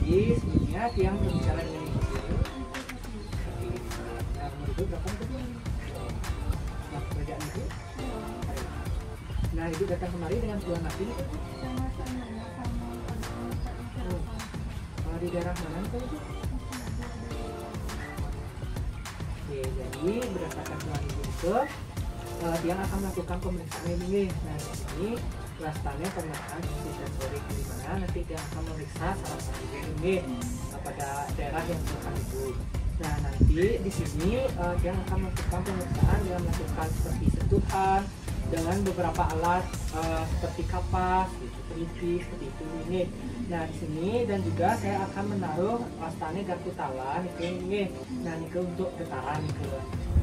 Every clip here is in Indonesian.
jadi sebelumnya tiang berbicara dengan ibu dulu. Nah, nomor ibu berapa itu? Nah, pekerjaan ibu? Nah, ibu datang kemari dengan tujuan apa ini? Di daerah mana itu? Oke, jadi berdasarkan tujuan ibu itu, tiang akan melakukan pemeriksaan ini. Nah, di sini kelasnya pemeriksaan fungsi sensorik, di mana nanti dia akan memeriksa salah satu ini pada daerah yang bukan ibu. Nah, nanti di sini dia akan melakukan pemeriksaan dengan melakukan seperti sentuhan dengan beberapa alat seperti kapas, gitu, teliti, seperti itu ini. Nah, di sini dan juga saya akan menaruh lastane garpu tala ini. Nah, ini untuk getaran ini.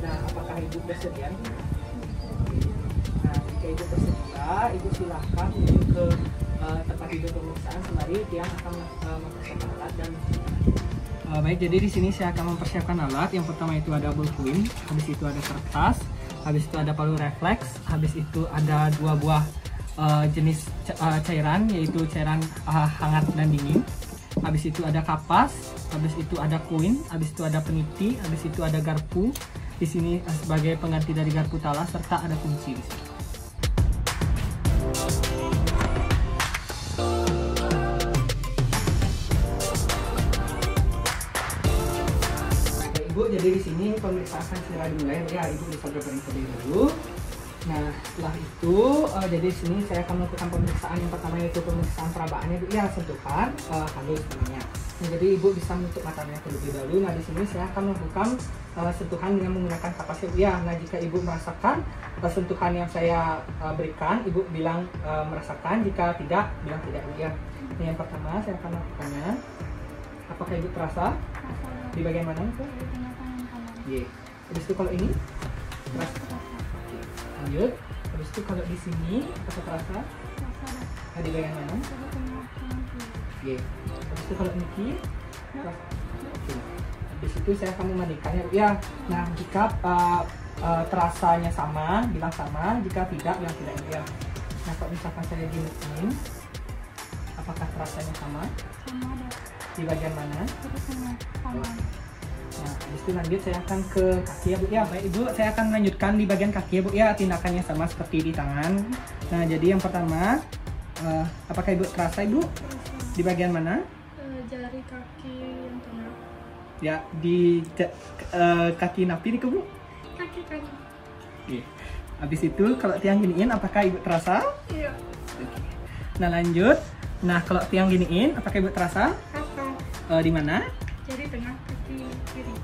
Nah, apakah ibu bersedia? Nah, jika ibu bersedia, ibu silahkan menuju ke tempat ibu pemeriksaan sembari tiang akan mempersiapkan alat dan baik. Jadi di sini saya akan mempersiapkan alat. Yang pertama itu ada ballpoint, habis itu ada kertas, habis itu ada palu refleks, habis itu ada 2 buah jenis cairan, yaitu cairan hangat dan dingin. Habis itu ada kapas, habis itu ada koin, habis itu ada peniti, habis itu ada garpu. Di sini sebagai pengganti dari garpu tala serta ada kunci di sini. Ibu, jadi di sini pemeriksaan segera dimulai ya. Ibu bisa berbaring dulu. Nah, setelah itu jadi di sini saya akan melakukan pemeriksaan yang pertama, yaitu pemeriksaan perabaannya ya, sentuhan halus namanya. Nah, jadi ibu bisa menutup matanya terlebih dahulu. Nah, di sini saya akan melakukan sentuhan dengan menggunakan kapas ya. Nah, jika ibu merasakan sentuhan yang saya berikan, ibu bilang merasakan. Jika tidak, bilang tidak ya. Nah, yang pertama saya akan melakukannya. Apakah ibu terasa? Di bagian mana itu? Iya. Habis itu kalau ini terasa. Lanjut. Habis itu kalau di sini apakah terasa? Nah, di bagian mana? Iya. Habis itu kalau ini terasa. Habis itu saya akan memandikannya ya. Nah, jika terasanya sama, bilang sama. Jika tidak, bilang tidak ya. Nah, kalau misalkan saya giniin, apakah terasanya sama? Sama. Di bagian mana? Sama. Nah, habis itu lanjut saya akan ke kaki ya Bu ya. Baik Ibu, saya akan melanjutkan di bagian kaki ya Bu ya. Tindakannya sama seperti di tangan. Nah, jadi yang pertama, apakah Ibu terasa Ibu? Di bagian mana? Jari kaki yang tengah. Ya, di kaki napi nih Bu? Kaki kanan. Oke. Habis itu kalau tiang giniin, apakah Ibu terasa? Iya. Nah, lanjut. Nah, kalau tiang giniin, apakah Ibu terasa? Apa? Di mana? Jari tengah kaki kiri.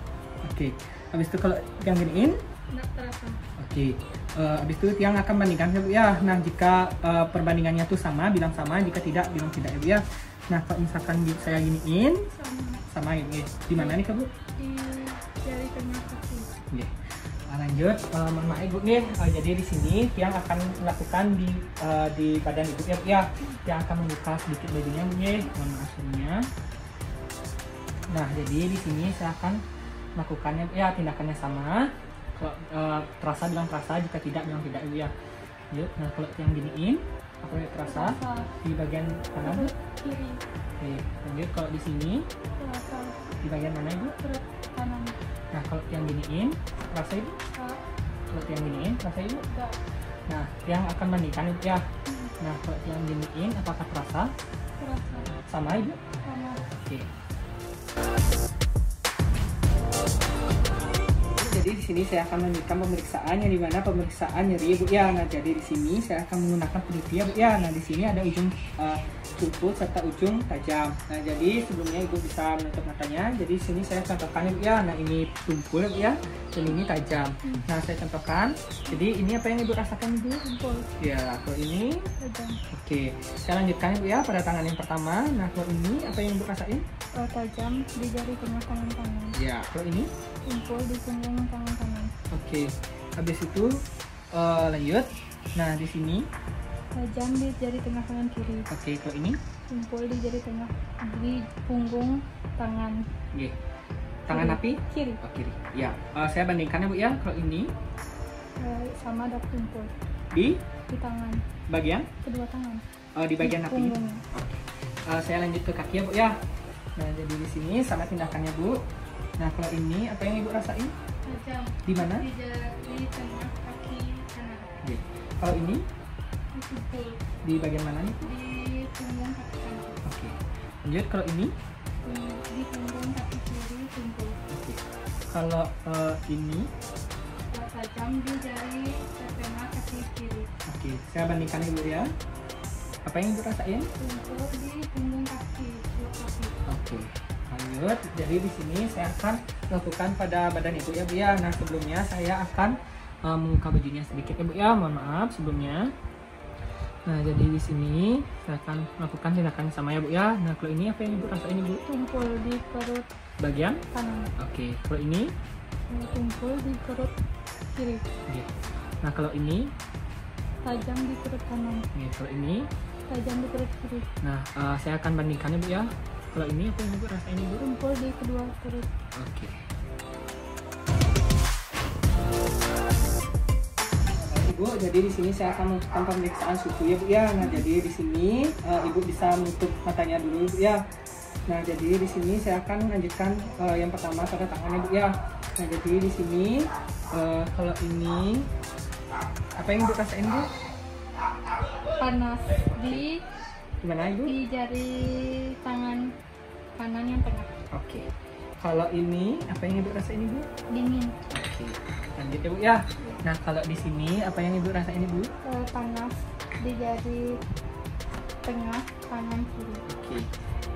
Oke. Habis itu kalau tiang giniin? Nggak terasa. Oke. Habis itu tiang akan bandingkan ya Bu ya. Nah, jika perbandingannya tuh sama, bilang sama. Jika tidak, bilang tidak ya Bu ya. Nah, kalau misalkan saya giniin, sama ini. Di mana nih Bu? Di jari tengah kaki. Oke. Nah, lanjut. Mohon maaf Ibu nih. Jadi di sini tiang akan melakukan di badan Ibu ya Bu ya. Tiang akan membuka sedikit bajunya Bu ya. Mohon maaf sebelumnya. Nah, jadi di sini saya akan melakukannya ya, tindakannya sama. Kalau terasa bilang terasa, jika tidak bilang tidak ya. Yuk, nah kalau yang giniin, apa yang terasa di bagian kanan? Kiri. Oke, lanjut kalau di sini Terasa. di bagian mana Ibu? Perut kanan. Nah, kalau yang giniin, terasa Ibu? Kalau yang giniin, terasa Ibu? Enggak. Nah, yang akan bandingkan Ibu ya. Nah, kalau yang giniin, apakah terasa? Terasa. Sama Ibu? Sama. Oke. Jadi di sini saya akan melanjutkan pemeriksaan yang dimana pemeriksaan nyeri Bu ya. Nah, jadi di sini saya akan menggunakan peniti ya Bu ya. Nah, di sini ada ujung tumpul serta ujung tajam. Nah, jadi sebelumnya Ibu bisa menutup matanya. Jadi di sini saya contohkan Bu ya. Nah, ini tumpul Bu ya. Dan ini tajam. Nah, saya contohkan. Jadi ini apa yang Ibu rasakan Ibu? Tumpul. Ya, kalau ini Tajam. oke. Saya lanjutkan Bu ya pada tangan yang pertama. Nah, kalau ini apa yang Ibu rasain? Tajam di jari tengah tangan kanan. Ya, kalau ini Tumpul di punggung tangan kanan. oke. Habis itu lanjut. Nah, di sini Tajam di jari tengah tangan kiri. oke. Kalau ini Tumpul di jari tengah di punggung tangan oke. Tangan api kiri. kiri. Ya, saya bandingkan ya Bu ya. Kalau ini Sama ada tumpul di tangan bagian kedua tangan. di bagian api. Punggungnya. Saya lanjut ke kaki ya Bu ya. Nah, jadi di sini sama tindakannya Bu. Nah, kalau ini apa yang Ibu rasain? Tajam. Di mana? Di tengah kaki kanan. Oke. Kalau ini Di tumpul. di bagian mana nih? Di punggung kaki kanan. Oke. Lanjut, kalau ini? Di punggung kaki kiri tumpul. Oke. Kalau ini? Tajam di jari tengah kaki kiri. Oke. Saya bandingkan Ibu ya. Apa yang Ibu rasain? Tumpul di punggung kaki. Oke. Lanjut. Jadi di sini saya akan lakukan pada badan Ibu ya Bu ya. Nah, sebelumnya saya akan membuka bajunya sedikit ya Bu ya. Mohon maaf sebelumnya. Nah, jadi di sini saya akan melakukan tindakan sama ya Bu ya. Nah, kalau ini apa yang Ibu rasain Ibu? Tumpul di perut Bagian? kanan. Oke. Kalau ini? Tumpul di perut kiri. Oke. Nah, kalau ini? Tajam di perut kanan. Oke. Kalau ini? Tajam di perut kiri. Nah, saya akan bandingkan ya Bu ya. Kalau ini apa yang Ibu rasain Ibu? Tumpul di kedua perut. Oke. Ibu, jadi di sini saya akan melakukan pemeriksaan suhu ya Bu ya. Nah, jadi di sini Ibu bisa menutup matanya dulu Bu ya. Nah, jadi di sini saya akan lanjutkan yang pertama pada tangannya Bu ya. Nah, jadi di sini kalau ini apa yang Ibu rasain Bu? Panas di Gimana Ibu? di jari tangan kanan yang tengah. Oke. Kalau ini apa yang Ibu rasain Ibu? Dingin. Oke. Lanjut ya Bu ya. Nah, kalau di sini apa yang Ibu rasain Ibu? Panas di jari tengah kanan kiri. Oke.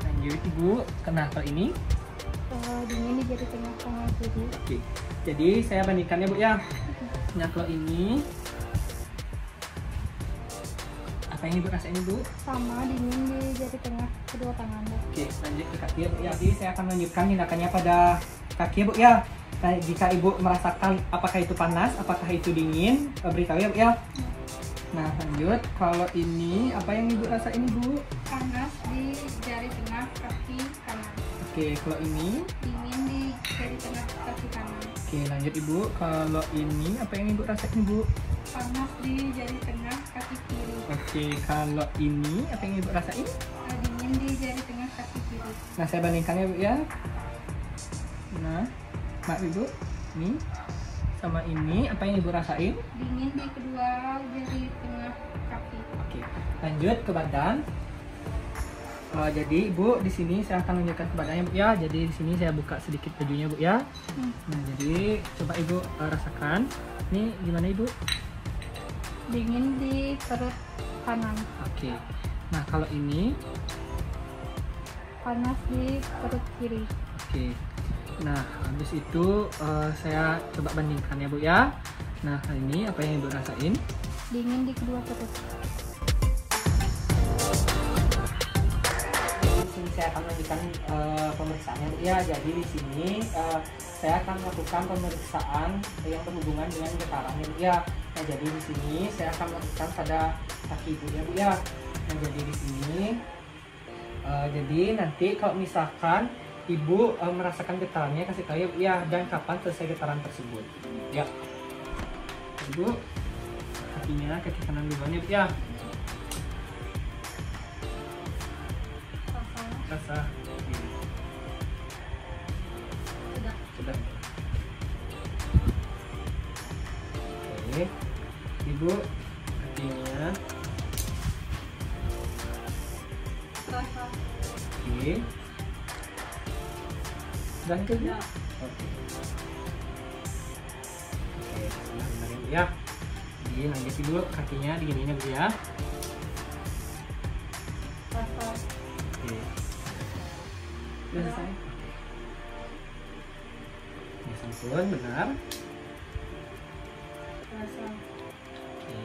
Lanjut Ibu. Nah, kalau ini? Dingin di jari tengah kanan kiri. Oke. Jadi saya bandingkan ya Bu ya. Nah, kalau ini apa yang Ibu rasain Ibu? Sama, dingin di jari tengah kedua tangan. Oke, lanjut ke kaki ya Bu ya. Jadi saya akan menunjukkan tindakannya pada kaki ya Bu ya. Nah, jika Ibu merasakan apakah itu panas, apakah itu dingin, beritahu ya Bu ya. Nah, lanjut. Kalau ini apa yang Ibu rasain Ibu? Panas di jari tengah kaki kanan. Oke, kalau ini? Dingin di jari tengah kaki kanan. Oke, lanjut Ibu. Kalau ini apa yang Ibu rasain Ibu? Panas di jari tengah kaki kiri. Oke, kalau ini apa yang Ibu rasain? Dingin di jari tengah kaki kiri. Nah, saya bandingkan ya Bu ya. Nah, maaf Ibu, ini sama ini apa yang Ibu rasain? Dingin di kedua jari tengah kaki. Oke, lanjut ke badan. Jadi Ibu di sini saya akan menunjukkan ke badannya Bu ya. Jadi di sini saya buka sedikit bajunya Bu ya. Nah, jadi coba Ibu rasakan. Ini gimana Ibu? Dingin di perut kanan. Oke. Nah, kalau ini? Panas di perut kiri. Oke. Nah, habis itu saya coba bandingkan ya Bu ya. Nah, kali ini apa yang Ibu rasain? Dingin di kedua perut. Di sini saya akan melanjutkan pemeriksaannya Bu ya. Jadi di sini saya akan melakukan pemeriksaan yang berhubungan dengan getaran ya Bu ya. Nah, jadi di sini saya akan melakukan pada kaki Ibu ya Bu ya. Nah, jadi di sini jadi nanti kalau misalkan Ibu merasakan getarannya kasih tahu ya Bu ya, dan kapan selesai getaran tersebut. Ya. Ibu kakinya kaki kanan duluan ya Bu ya. Rasa. Sudah. Sudah. Oke. Ibu kakinya. Rasa. Oke. Sudah itu ya. Oke. Oke, sudah benar ya Bu ya. Jadi lanjut dulu kakinya diginiin ya Bu ya. Rasa. Oke. Sudah selesai. Ya, santun benar. Rasa. Oke.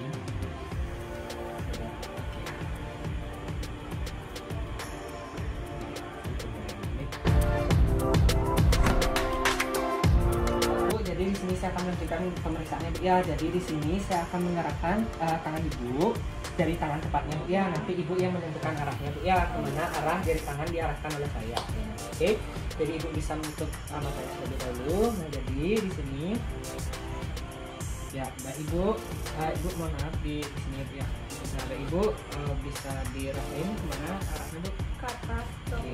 Jadi di sini saya akan melanjutkan pemeriksaannya Bu ya. Jadi di sini saya akan mengarahkan tangan Ibu dari tangan tepatnya Bu ya. Nanti Ibu yang menentukan arahnya Bu ya. Kemana arah dari tangan diarahkan oleh saya. Oke. Jadi Ibu bisa menutup matanya terlebih dahulu. Nah, jadi di sini ya, Mbak Ibu, Ibu mohon maaf di sini Bu ya. Nah, Mbak Ibu bisa dirasain kemana arahnya Bu? Ke atas. Oke.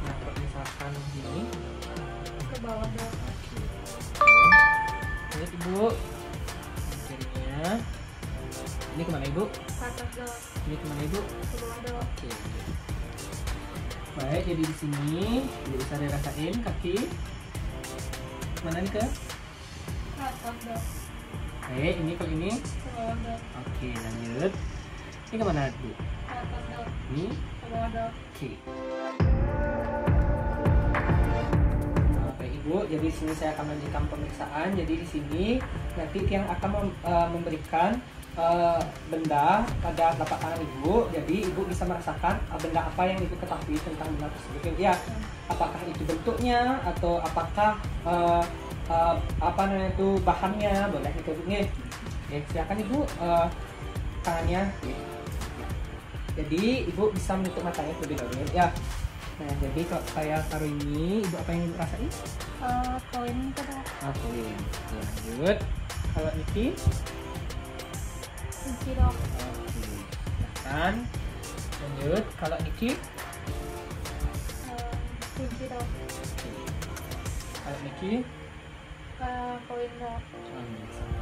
Nah, kalau bawah dong. Lihat ibu, jarinya. Ini kemana ibu? Ke atas dong. Ini kemana ibu? Ke bawah dong. Oke. Baik, jadi di sini ibu bisa dirasain kaki. Mana nih ke? Ke atas dong. Baik, ini kalau ini. Ke bawah dong. Oke, lanjut. Ini kemana bu? Ke atas dong. Ini. Ke bawah dong. Oke. Baik ibu, jadi di sini saya akan melanjutkan pemeriksaan. Jadi di sini nanti yang akan memberikan benda pada telapak tangan ibu. Jadi ibu bisa merasakan benda apa yang ibu ketahui tentang benda tersebut. Ya, apakah itu bentuknya atau apakah apa namanya itu bahannya, boleh itu nih. Oke, silakan ibu tangannya. Jadi ibu bisa menutup matanya terlebih dahulu ya. Nah, jadi kalau saya taruh ini, ibu apa yang ibu rasain? Koin ke dong. Oke, lanjut. Kalau ini, Kunci dong. oke, silakan. Lanjut. Kalau ini, Kunci dong. kalau ini, Koin dong.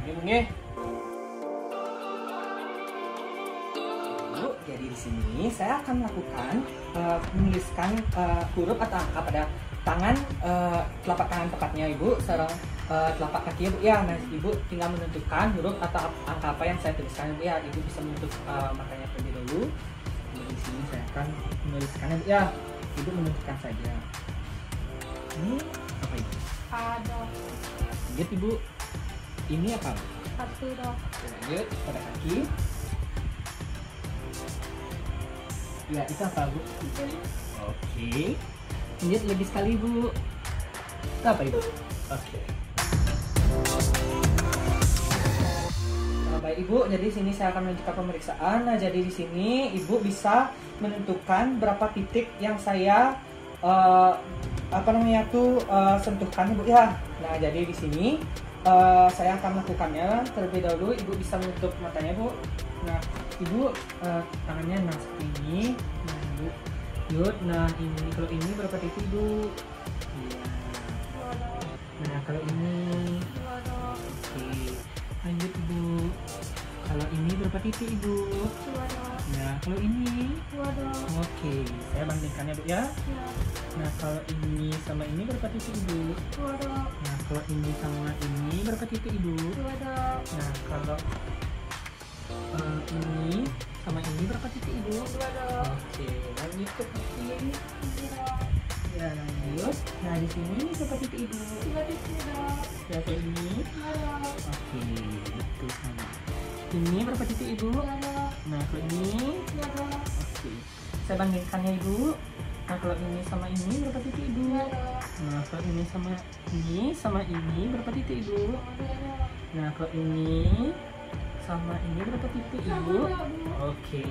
ini bunyi. Jadi di sini saya akan melakukan menuliskan huruf atau angka pada tangan telapak tangan tepatnya ibu, serang telapak kaki ibu ya. Nah ibu tinggal menentukan huruf atau angka apa yang saya tuliskan ibu ya. Ibu bisa menutup matanya terlebih dahulu. Jadi di sini saya akan menuliskan ibu ya. Ibu menentukan saja. Ini apa ibu? A dong. Lihat ibu. Ini apa? 1 dong. Lanjut pada kaki. Ya, itu apa, Bu? Oke. Lanjut lebih sekali, Bu. Itu apa, Ibu? Oke. Baik, Ibu. Jadi di sini saya akan melanjutkan pemeriksaan. Nah, jadi di sini Ibu bisa menentukan berapa titik yang saya sentuhkan, Ibu ya. Nah, jadi di sini saya akan melakukannya terlebih dahulu. Ibu bisa menutup matanya, Bu. Nah, ibu tangannya nah seperti ini. Nah, ibu, yuk. Nah, ini kalau ini berapa titik, Bu? Iya. Nah, kalau ini. Oke. Lanjut, Ibu. Kalau ini berapa titik, Ibu? 2 dong. Nah, kalau ini. 2 dong. Oke, saya bandingkannya, Bu ya. Ya. Nah, kalau ini sama ini berapa titik, Ibu? 2 dong. Nah, kalau ini sama ini berapa titik, Ibu? 2 dong. Nah, kalau ini sama ini berapa titik, Ibu? 2 dong. Oke, lanjut ke kaki. 3 dong. Ya, lanjut. Nah, di sini berapa titik, Ibu? 3 titik dong. Ya, ke ini. 2 dong. Oke, itu sama. Ini berapa titik, Ibu? 2 dong. Nah, kalau ini. 2 dong. Oke. Saya bandingkannya, Ibu. Nah, kalau ini sama ini berapa titik, Ibu? 2 dong. Nah, kalau ini sama ini berapa titik, Ibu? 2 dong. Nah, kalau ini sama ini berapa titik, Ibu? Oke.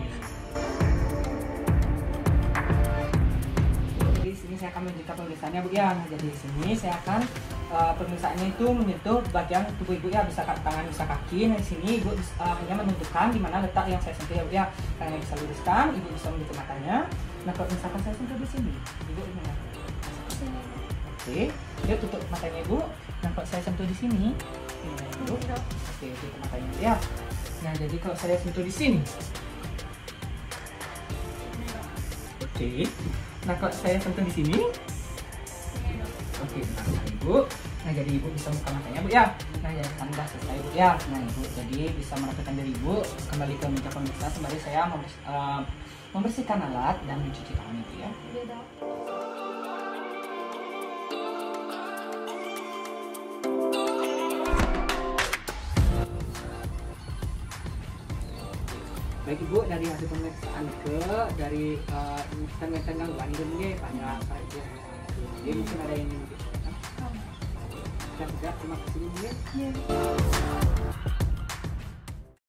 Jadi di sini saya akan menunjukkan pemeriksaannya, Bu ya. Nah, jadi di sini saya akan pemeriksaannya itu menyentuh bagian tubuh ibu ya, bisa tangan, bisa kaki. Nah, di sini ibu hanya menentukan di mana letak yang saya sentuh ya, Bu ya. Tangannya bisa luruskan, ibu bisa menutup matanya. Nah, kalau misalkan saya sentuh di sini, ibu gimana? Oke, dia tutup matanya, Ibu. Nah, kalau saya sentuh di sini, gimana, Ibu? Oke, tutup matanya, Bu ya. Nah, jadi kalau saya sentuh di sini, oke. Nah, kalau saya sentuh di sini, oke, nah, Ibu. Nah, jadi Ibu bisa buka matanya, Bu ya. Nah, jadi sudah selesai, Bu ya. Nah, Ibu jadi bisa merapikan diri Ibu, kembali ke meja pemirsa sembari saya membersihkan alat dan mencuci tangan Ibu ya. Baik Ibu, dari hasil pemeriksaan dari internet gangguan ini banyak saja. Jadi mungkin ada yang ingin ditanyakan. Tidak, terima kasih Bu. Iya.